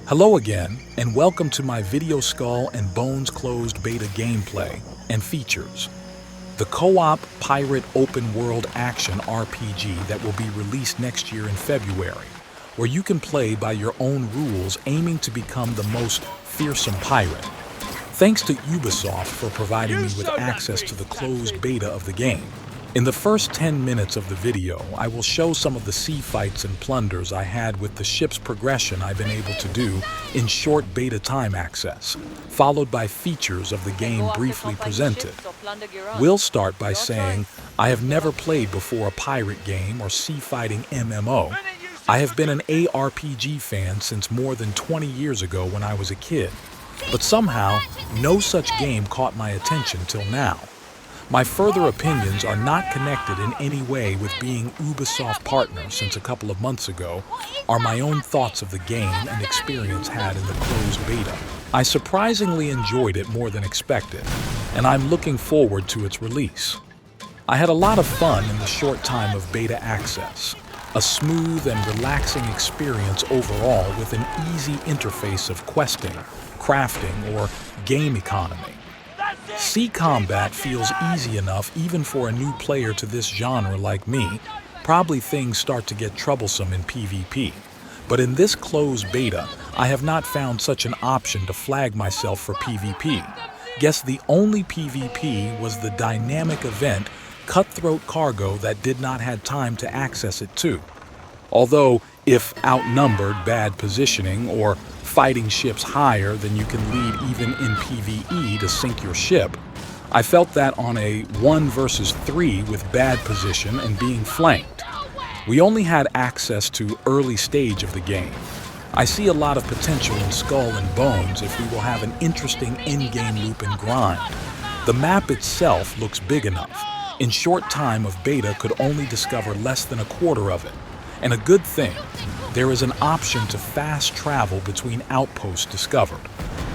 Hello again, and welcome to my Video Skull and Bones Closed beta gameplay and features. The co-op pirate open world action RPG that will be released next year in February, where you can play by your own rules aiming to become the most fearsome pirate. Thanks to Ubisoft for providing me with access to the closed beta of the game. In the first 10 minutes of the video, I will show some of the sea fights and plunders I had with the ship's progression I've been able to do in short beta time access, followed by features of the game briefly presented. We'll start by saying, I have never played before a pirate game or sea fighting MMO. I have been an ARPG fan since more than 20 years ago when I was a kid, but somehow no such game caught my attention till now. My further opinions are not connected in any way with being Ubisoft partner since a couple of months ago, are my own thoughts of the game and experience had in the closed beta. I surprisingly enjoyed it more than expected, and I'm looking forward to its release. I had a lot of fun in the short time of beta access, a smooth and relaxing experience overall with an easy interface of questing, crafting, or game economy. Sea combat feels easy enough even for a new player to this genre like me. Probably things start to get troublesome in PvP. But in this closed beta, I have not found such an option to flag myself for PvP. Guess the only PvP was the dynamic event Cutthroat Cargo that did not have time to access it too. Although, if outnumbered, bad positioning, or fighting ships higher than you can lead even in PvE to sink your ship, I felt that on a 1 versus 3 with bad position and being flanked. We only had access to early stage of the game. I see a lot of potential in Skull and Bones if we will have an interesting in-game loop and grind. The map itself looks big enough. In short time of beta could only discover less than a quarter of it. And a good thing, there is an option to fast travel between outposts discovered.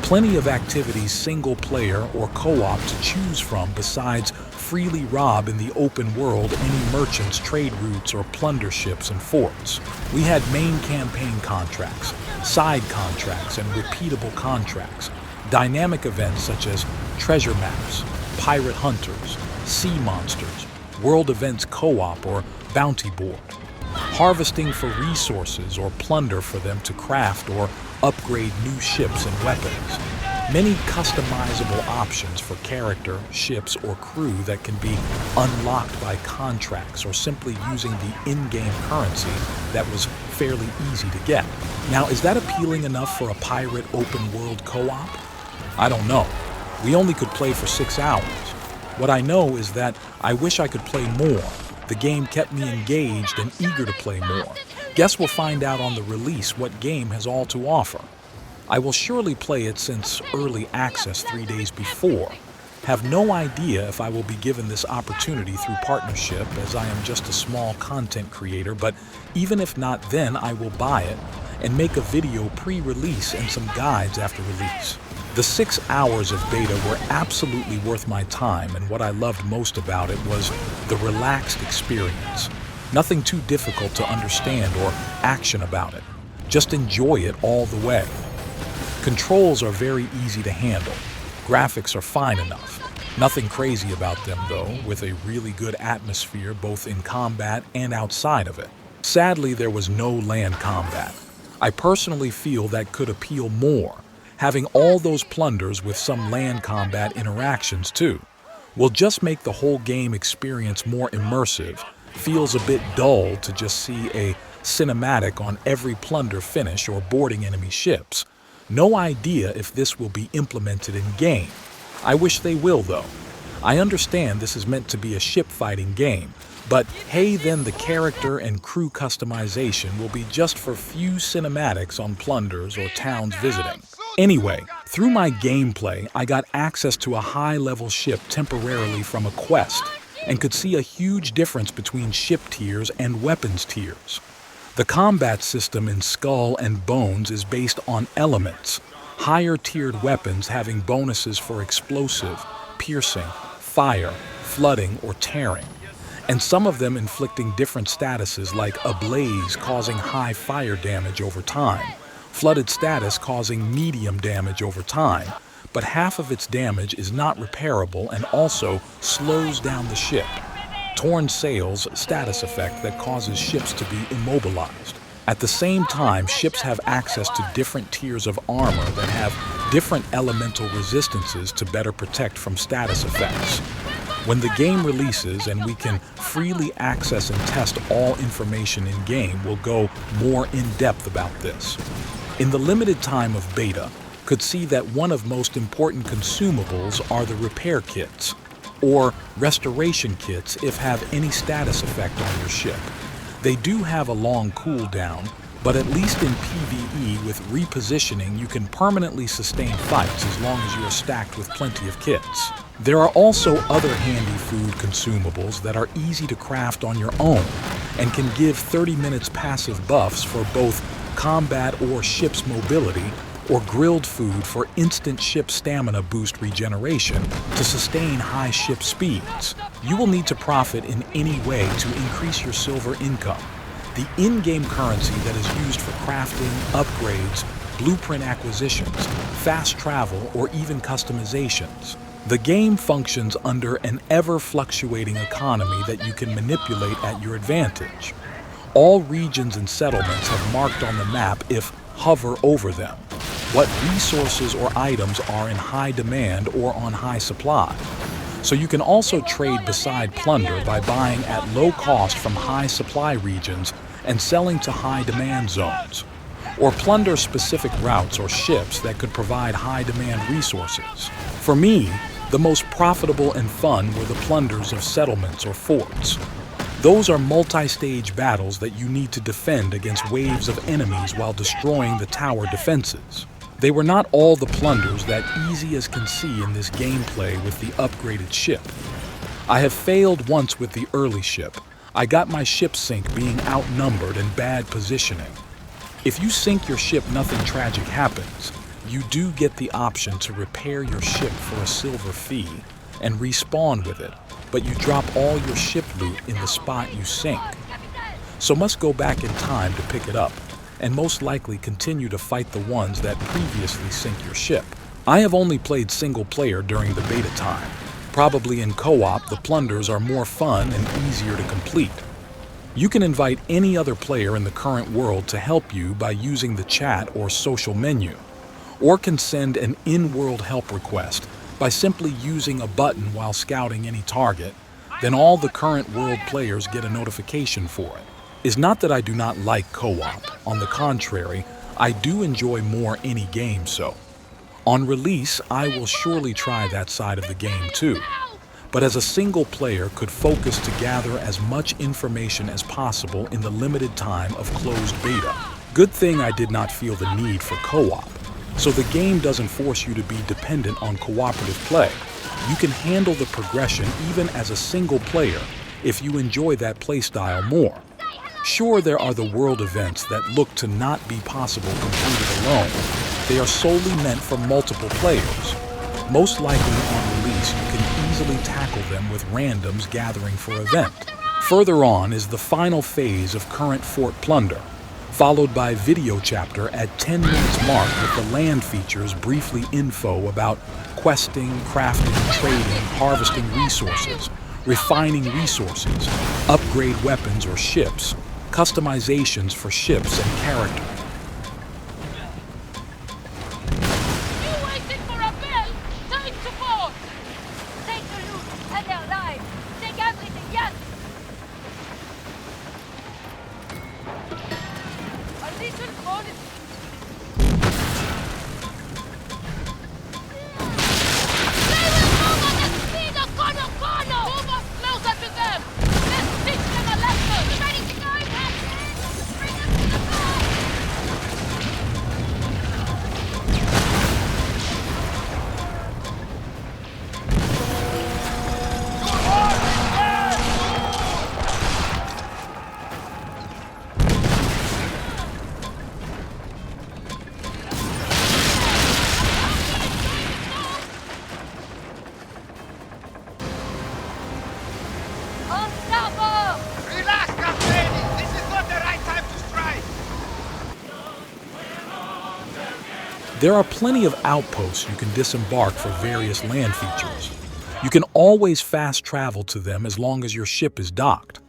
Plenty of activities single player or co-op to choose from besides freely rob in the open world any merchants, trade routes, or plunder ships and forts. We had main campaign contracts, side contracts, and repeatable contracts. Dynamic events such as treasure maps, pirate hunters, sea monsters, world events co-op or bounty board. Harvesting for resources or plunder for them to craft or upgrade new ships and weapons. Many customizable options for character, ships, or crew that can be unlocked by contracts or simply using the in-game currency that was fairly easy to get. Now, is that appealing enough for a pirate open-world co-op? I don't know. We only could play for 6 hours. What I know is that I wish I could play more. The game kept me engaged and eager to play more. Guess we'll find out on the release what game has all to offer. I will surely play it since early access 3 days before. Have no idea if I will be given this opportunity through partnership as I am just a small content creator, but even if not then I will buy it and make a video pre-release and some guides after release. The 6 hours of beta were absolutely worth my time, and what I loved most about it was the relaxed experience. Nothing too difficult to understand or action about it. Just enjoy it all the way. Controls are very easy to handle. Graphics are fine enough. Nothing crazy about them though, with a really good atmosphere both in combat and outside of it. Sadly, there was no land combat. I personally feel that could appeal more. Having all those plunders with some land combat interactions too will just make the whole game experience more immersive. Feels a bit dull to just see a cinematic on every plunder finish or boarding enemy ships. No idea if this will be implemented in game. I wish they will though. I understand this is meant to be a ship fighting game, but hey, then the character and crew customization will be just for few cinematics on plunders or towns visiting. Anyway, through my gameplay, I got access to a high-level ship temporarily from a quest, and could see a huge difference between ship tiers and weapons tiers. The combat system in Skull and Bones is based on elements, higher-tiered weapons having bonuses for explosive, piercing, fire, flooding, or tearing, and some of them inflicting different statuses like ablaze causing high fire damage over time, flooded status causing medium damage over time, but half of its damage is not repairable and also slows down the ship. Torn sails, status effect that causes ships to be immobilized. At the same time, ships have access to different tiers of armor that have different elemental resistances to better protect from status effects. When the game releases and we can freely access and test all information in-game, we'll go more in-depth about this. In the limited time of beta, could see that one of most important consumables are the repair kits, or restoration kits if have any status effect on your ship. They do have a long cooldown, but at least in PvE with repositioning you can permanently sustain fights as long as you are stacked with plenty of kits. There are also other handy food consumables that are easy to craft on your own and can give 30 minutes passive buffs for both combat or ship's mobility, or grilled food for instant ship stamina boost regeneration to sustain high ship speeds. You will need to profit in any way to increase your silver income. The in-game currency that is used for crafting, upgrades, blueprint acquisitions, fast travel, or even customizations. The game functions under an ever-fluctuating economy that you can manipulate at your advantage. All regions and settlements have marked on the map if hover over them what resources or items are in high demand or on high supply. So you can also trade beside Plunder by buying at low cost from high supply regions and selling to high demand zones, or plunder specific routes or ships that could provide high demand resources. For me, the most profitable and fun were the plunders of settlements or forts. Those are multi-stage battles that you need to defend against waves of enemies while destroying the tower defenses. They were not all the plunders that easy as can see in this gameplay with the upgraded ship. I have failed once with the early ship. I got my ship sink being outnumbered and bad positioning. If you sink your ship, nothing tragic happens. You do get the option to repair your ship for a silver fee and respawn with it, but you drop all your ship loot in the spot you sink. So must go back in time to pick it up, and most likely continue to fight the ones that previously sink your ship. I have only played single player during the beta time. Probably in co-op, the plunders are more fun and easier to complete. You can invite any other player in the current world to help you by using the chat or social menu, or can send an in-world help request by simply using a button while scouting any target. Then all the current world players get a notification for it. It's not that I do not like co-op. On the contrary, I do enjoy more any game so. On release, I will surely try that side of the game too. But as a single player could focus to gather as much information as possible in the limited time of closed beta. Good thing I did not feel the need for co-op. So the game doesn't force you to be dependent on cooperative play. You can handle the progression even as a single player if you enjoy that playstyle more. Sure, there are the world events that look to not be possible completed alone. They are solely meant for multiple players. Most likely on release, you can easily tackle them with randoms gathering for event. Further on is the final phase of current Fort Plunder, followed by video chapter at 10 minutes mark with the land features briefly info about questing, crafting, trading, harvesting resources, refining resources, upgrade weapons or ships, customizations for ships and character. You waited for a bell? Time to board! Take the loot and their lives. Take everything, yes! A little bonus. They will move at the speed of Kono! Move us closer to them! Let's teach them a lesson! Ready to go! Bring them to the boat! There are plenty of outposts you can disembark for various land features. You can always fast travel to them as long as your ship is docked.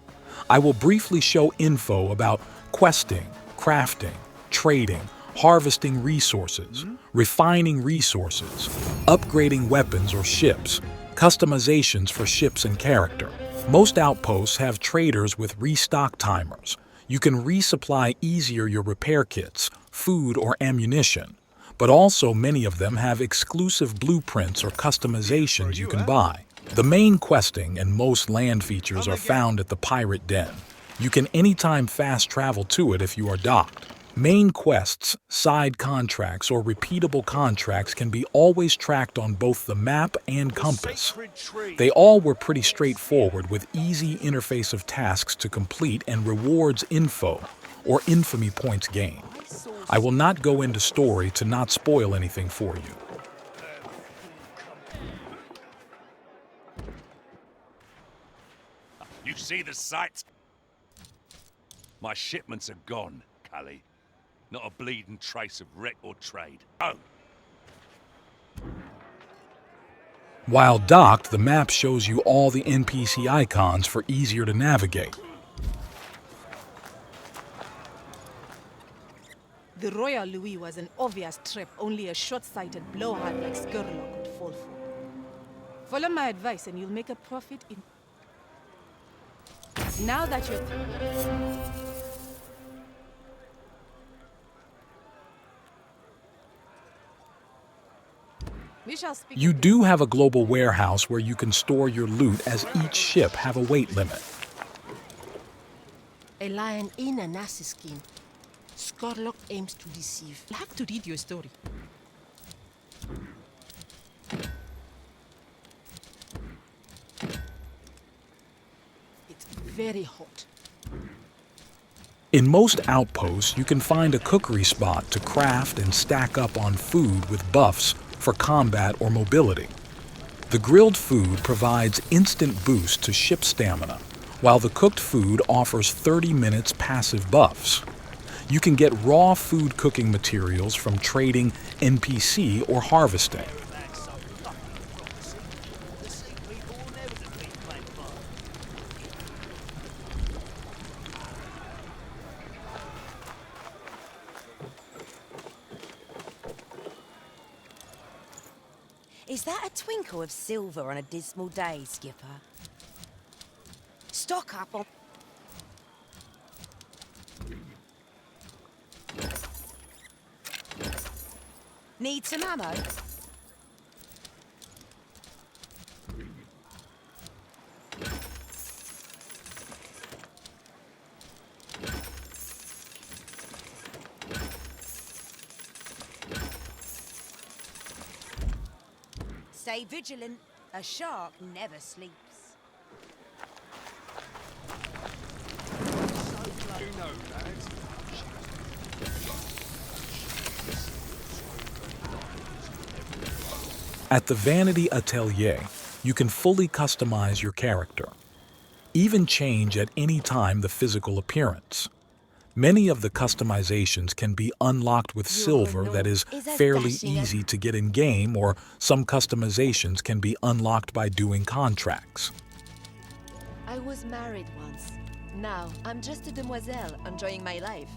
I will briefly show info about questing, crafting, trading, harvesting resources, refining resources, upgrading weapons or ships, customizations for ships and character. Most outposts have traders with restock timers. You can resupply easier your repair kits, food or ammunition, but also many of them have exclusive blueprints or customizations you can buy. The main questing and most land features are found at the Pirate Den. You can anytime fast travel to it if you are docked. Main quests, side contracts, or repeatable contracts can be always tracked on both the map and compass. They all were pretty straightforward with easy interface of tasks to complete and rewards info or infamy points gained. I will not go into story to not spoil anything for you. You see the sights? My shipments are gone, Cully. Not a bleeding trace of wreck or trade. Oh! While docked, the map shows you all the NPC icons for easier to navigate. The Royal Louis was an obvious trap only a short-sighted blowhard like Skurlock could fall for. Follow my advice and you'll make a profit in... Now that you're... We shall speak... You do have a global warehouse where you can store your loot as each ship have a weight limit. A lion in an ass's skin. Skurlock aims to deceive. I'll have to read your story. It's very hot. In most outposts, you can find a cookery spot to craft and stack up on food with buffs for combat or mobility. The grilled food provides instant boost to ship stamina, while the cooked food offers 30 minutes passive buffs. You can get raw food cooking materials from trading NPC or harvesting. Is that a twinkle of silver on a dismal day, Skipper? Stock up on... Need some ammo? Stay vigilant. A shark never sleeps. At the Vanity Atelier, you can fully customize your character. Even change at any time the physical appearance. Many of the customizations can be unlocked with silver that is fairly easy to get in-game, or some customizations can be unlocked by doing contracts. I was married once. Now, I'm just a demoiselle enjoying my life.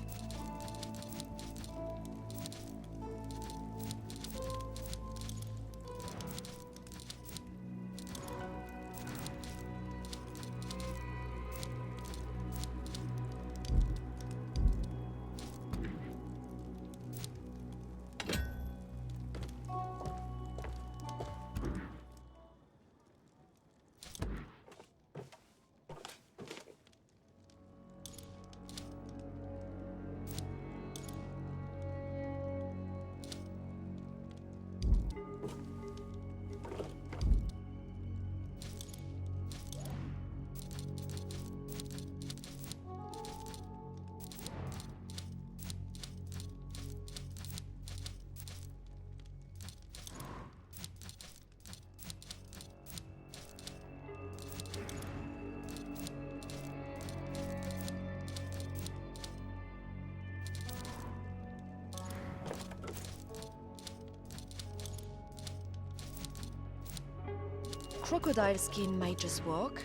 crocodile skin might just work.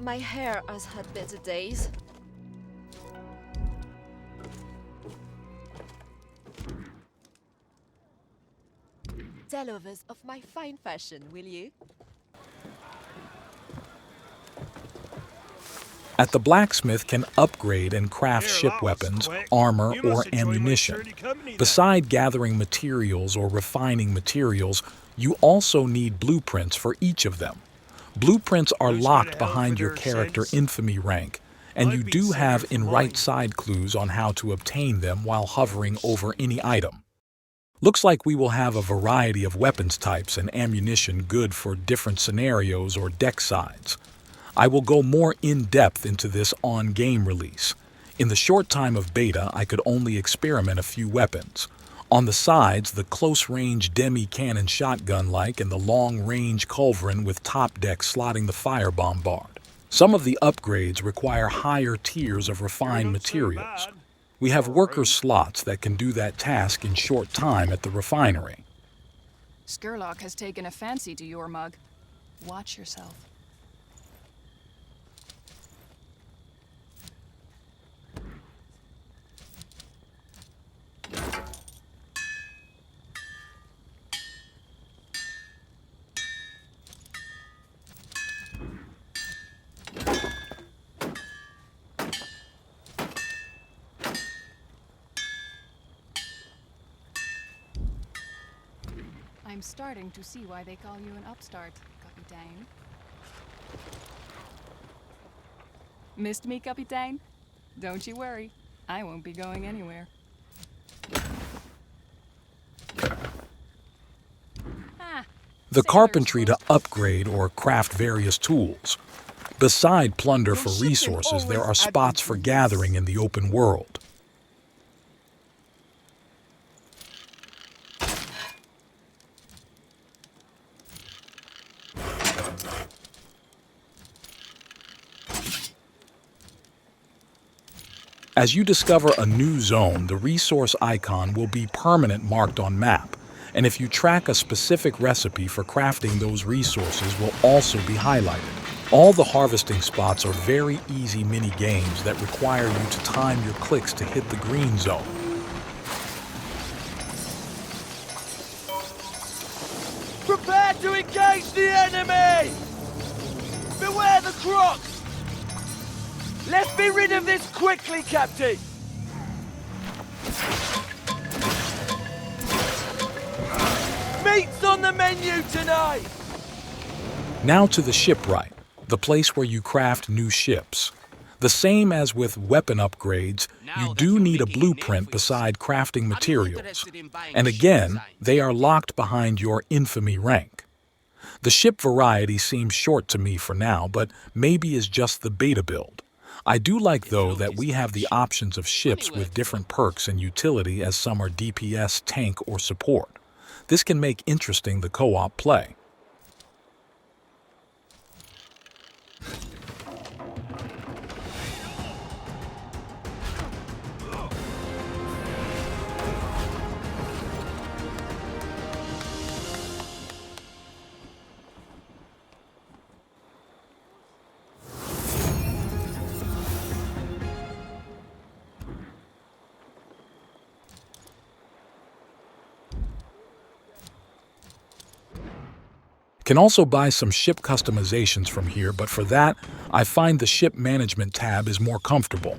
My hair has had better days. Tell others of my fine fashion, will you? At the blacksmith can upgrade and craft ship weapons, armor, or ammunition. Beside gathering materials or refining materials, you also need blueprints for each of them. Blueprints are locked behind your character infamy rank, and you do have in right side clues on how to obtain them while hovering over any item. Looks like we will have a variety of weapons types and ammunition good for different scenarios or deck sides. I will go more in-depth into this on game release. In the short time of beta, I could only experiment a few weapons. On the sides, the close-range demi-cannon shotgun-like and the long-range culverin with top deck slotting the fire bombard. Some of the upgrades require higher tiers of refined materials. We have worker slots that can do that task in short time at the refinery. Skurlock has taken a fancy to your mug. Watch yourself. I'm starting to see why they call you an upstart, Kapitein. Missed me, Kapitein? Don't you worry. I won't be going anywhere. The carpentry to upgrade or craft various tools. Beside plunder for resources, there are spots for gathering in the open world. As you discover a new zone, the resource icon will be permanent marked on map, and if you track a specific recipe for crafting those resources will also be highlighted. All the harvesting spots are very easy mini-games that require you to time your clicks to hit the green zone. Prepare to engage the enemy! Beware the crocs! Let's be rid of this quickly, Captain! Meat's on the menu tonight! Now to the shipwright, the place where you craft new ships. The same as with weapon upgrades, you do need a blueprint beside crafting materials. And again, they are locked behind your infamy rank. The ship variety seems short to me for now, but maybe is just the beta build. I do like, though, that we have the options of ships with different perks and utility, as some are DPS, tank, or support. This can make interesting the co-op play. Can also buy some ship customizations from here, but for that, I find the ship management tab is more comfortable,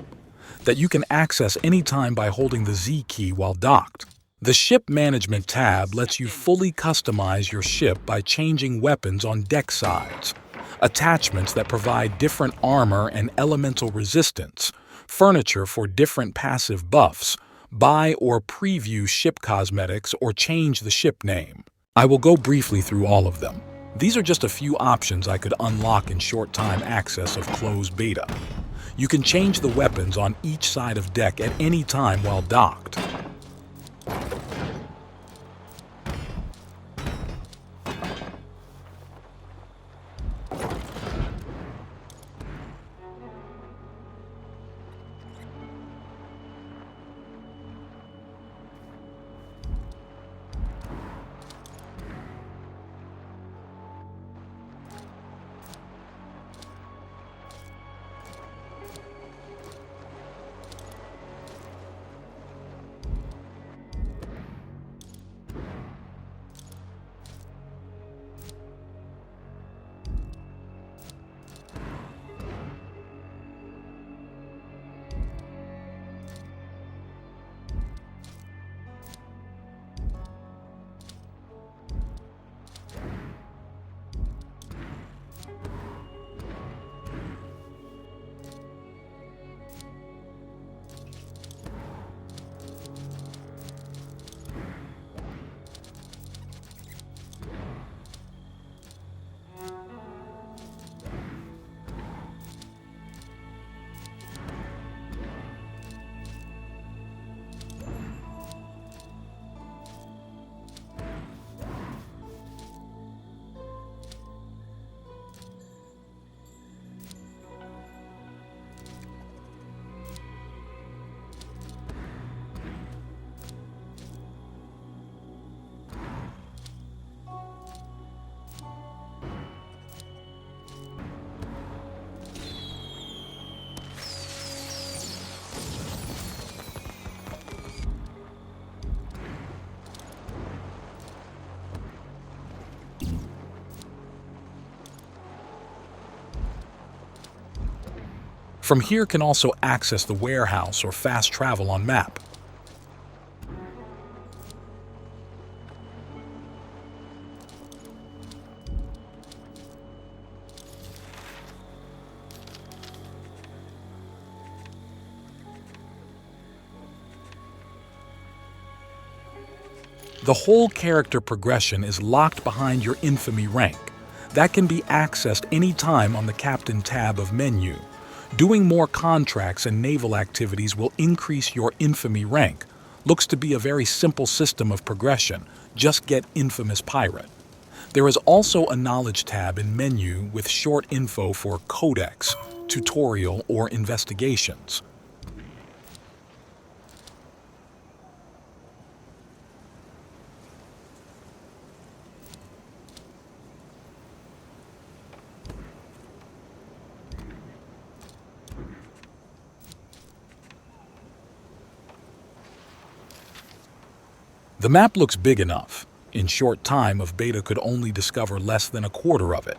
that you can access anytime by holding the Z key while docked. The ship management tab lets you fully customize your ship by changing weapons on deck sides, attachments that provide different armor and elemental resistance, furniture for different passive buffs, buy or preview ship cosmetics, or change the ship name. I will go briefly through all of them. These are just a few options I could unlock in short time access of closed beta. You can change the weapons on each side of deck at any time while docked. From here can also access the warehouse or fast travel on map. The whole character progression is locked behind your Infamy rank. That can be accessed anytime on the Captain tab of menu. Doing more contracts and naval activities will increase your Infamy rank. Looks to be a very simple system of progression. Just get Infamous Pirate. There is also a knowledge tab in menu with short info for codex, tutorial, or investigations. The map looks big enough. In short time of beta could only discover less than a quarter of it.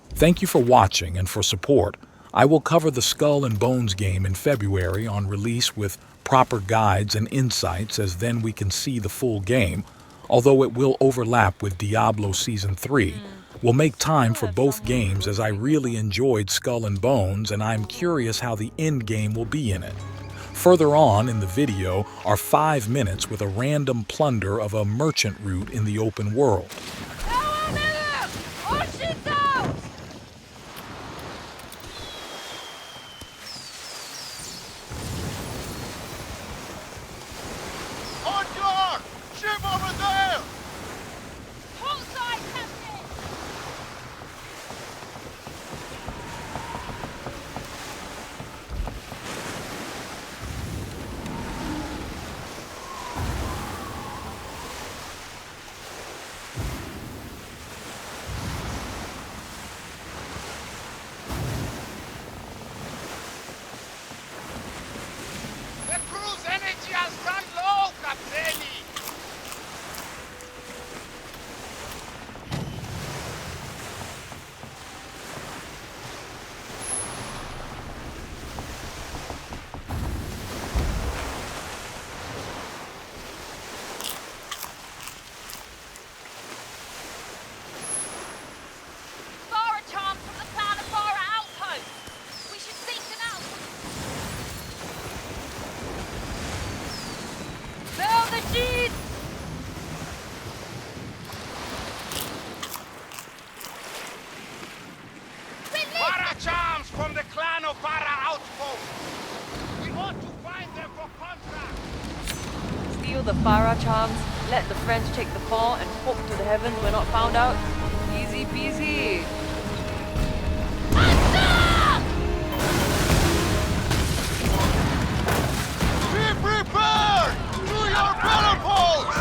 Thank you for watching and for support. I will cover the Skull and Bones game in February on release with proper guides and insights, as then we can see the full game, although it will overlap with Diablo Season 3. We'll make time for both games as I really enjoyed Skull and Bones and I'm curious how the end game will be in it. Further on in the video are 5 minutes with a random plunder of a merchant route in the open world. On guard! Ship over there! Hold side, Captain! outpost! We want to find them for contract! Steal the Farah charms, let the French take the fall, and hope to the heavens we're not found out. Easy peasy. Be prepared! To your battle post!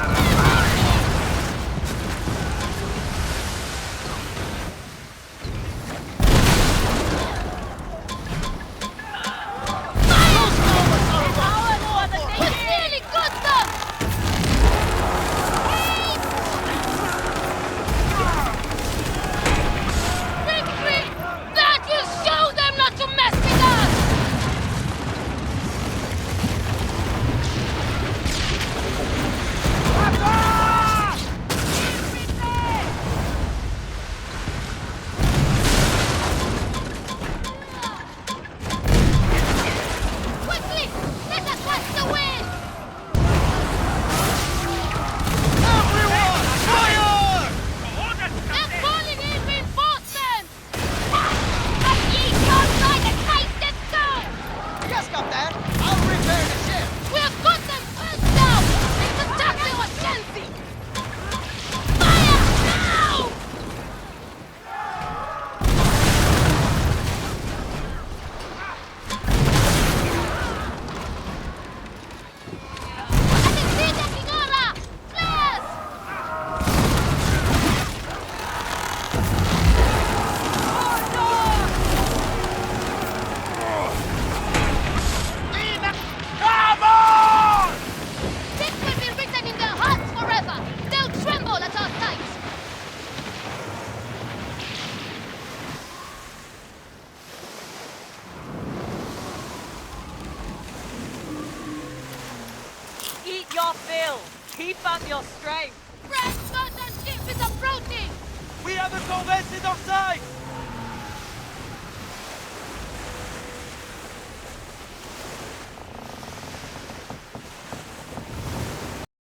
Eat your fill. Keep up your strength. French mountain ship is approaching! We have a Corvette in our sight!